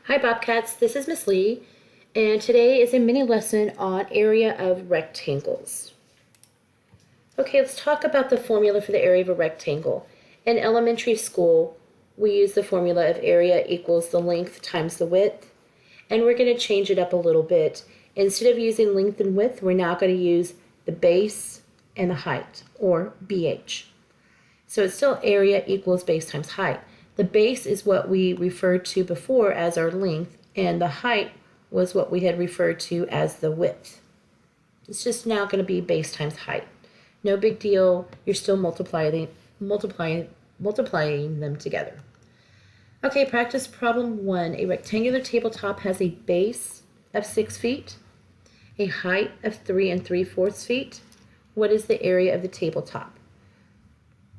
Hi Bobcats, this is Miss Lee, and today is a mini lesson on area of rectangles. Okay, let's talk about the formula for the area of a rectangle. In elementary school, we use the formula of area equals the length times the width, and we're going to change it up a little bit. Instead of using length and width, we're now going to use the base and the height, or BH. So it's still area equals base times height. The base is what we referred to before as our length, and the height was what we had referred to as the width. It's just now going to be base times height. No big deal. You're still multiplying them together. Okay, practice problem 1. A rectangular tabletop has a base of 6 feet, a height of 3 3/4 feet. What is the area of the tabletop?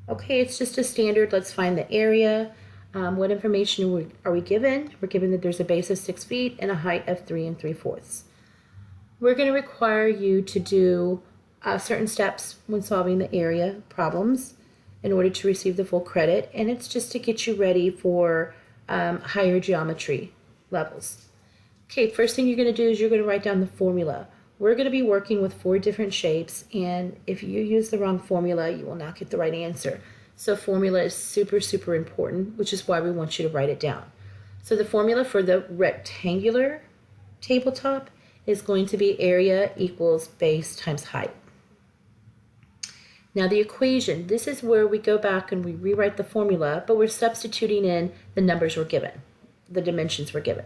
Okay, it's just a standard. Let's find the area. What information are we given? We're given that there's a base of 6 feet and a height of 3 3/4. We're going to require you to do certain steps when solving the area problems in order to receive the full credit, and it's just to get you ready for higher geometry levels. Okay, first thing you're going to do is you're going to write down the formula. We're going to be working with 4 different shapes, and if you use the wrong formula, you will not get the right answer. So formula is super, super important, which is why we want you to write it down. So the formula for the rectangular tabletop is going to be area equals base times height. Now the equation, this is where we go back and we rewrite the formula, but we're substituting in the numbers we're given, the dimensions we're given.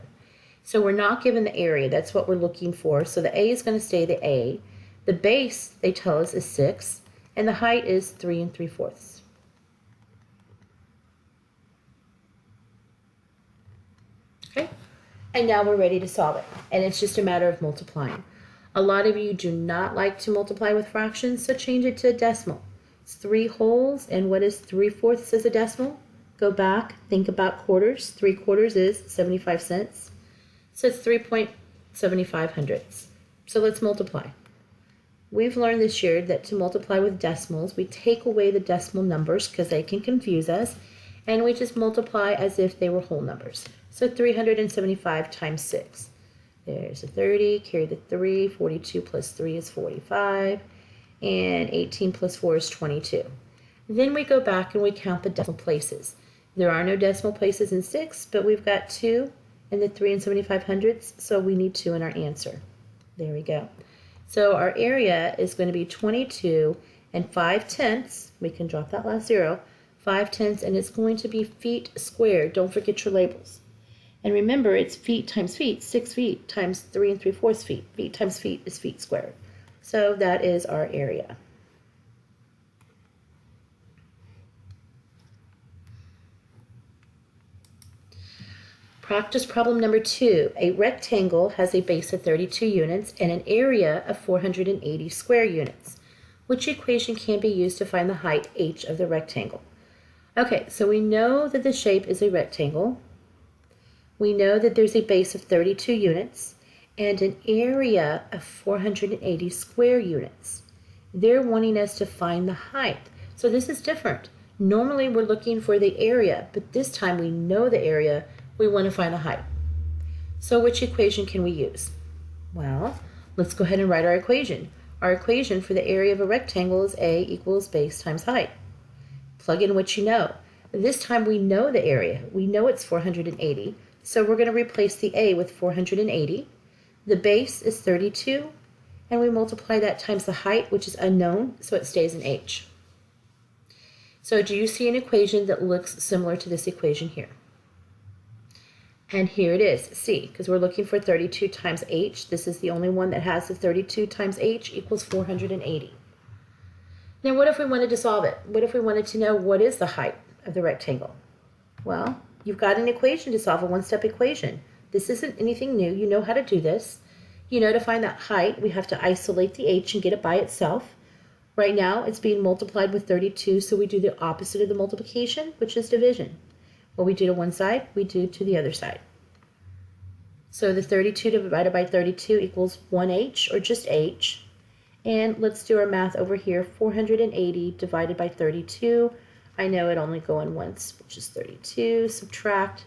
So we're not given the area, that's what we're looking for. So the A is going to stay the A. The base, they tell us, is 6, and the height is 3 3/4. Okay, and now we're ready to solve it, and it's just a matter of multiplying. A lot of you do not like to multiply with fractions, so change it to a decimal. It's 3 wholes, and what is 3/4 as a decimal? Go back, think about quarters. 3/4 is 75 cents. So it's 3.75. So let's multiply. We've learned this year that to multiply with decimals, we take away the decimal numbers because they can confuse us, and we just multiply as if they were whole numbers. So 375 times 6. There's a 30, carry the 3, 42 plus 3 is 45, and 18 plus 4 is 22. Then we go back and we count the decimal places. There are no decimal places in 6, but we've got 2 in the 3 7/500ths, so we need 2 in our answer. There we go. So our area is going to be 22 5/10. We can drop that last 0. 5/10, and it's going to be feet squared. Don't forget your labels. And remember, it's feet times feet. 6 feet times 3 3/4 feet. Feet times feet is feet squared. So that is our area. Practice problem number 2. A rectangle has a base of 32 units and an area of 480 square units. Which equation can be used to find the height h of the rectangle? Okay, so we know that the shape is a rectangle. We know that there's a base of 32 units and an area of 480 square units. They're wanting us to find the height. So this is different. Normally we're looking for the area, but this time we know the area. We want to find the height. So which equation can we use? Well, let's go ahead and write our equation. Our equation for the area of a rectangle is A equals base times height. Plug in what you know. This time we know the area. We know it's 480. So we're going to replace the A with 480. The base is 32, and we multiply that times the height, which is unknown, so it stays in h. So do you see an equation that looks similar to this equation here? And here it is, C, because we're looking for 32 times h. This is the only one that has the 32 times h equals 480. Now what if we wanted to solve it? What if we wanted to know what is the height of the rectangle? Well, you've got an equation to solve, a one-step equation. This isn't anything new. You know how to do this. You know to find that height, we have to isolate the h and get it by itself. Right now, it's being multiplied with 32, so we do the opposite of the multiplication, which is division. What we do to one side, we do to the other side. So the 32 divided by 32 equals 1h, or just h. And let's do our math over here. 480 divided by 32. I know it only going once, which is 32. Subtract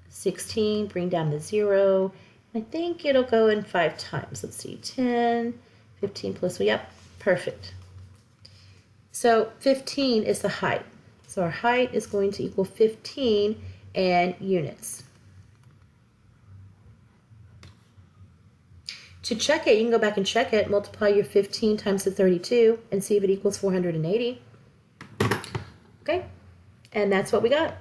16, bring down the 0. I think it'll go in 5 times. Let's see, 10, 15 plus 1. Yep, perfect. So 15 is the height. So our height is going to equal 15 and units. To check it, you can go back and check it. Multiply your 15 times the 32 and see if it equals 480. Okay, and that's what we got.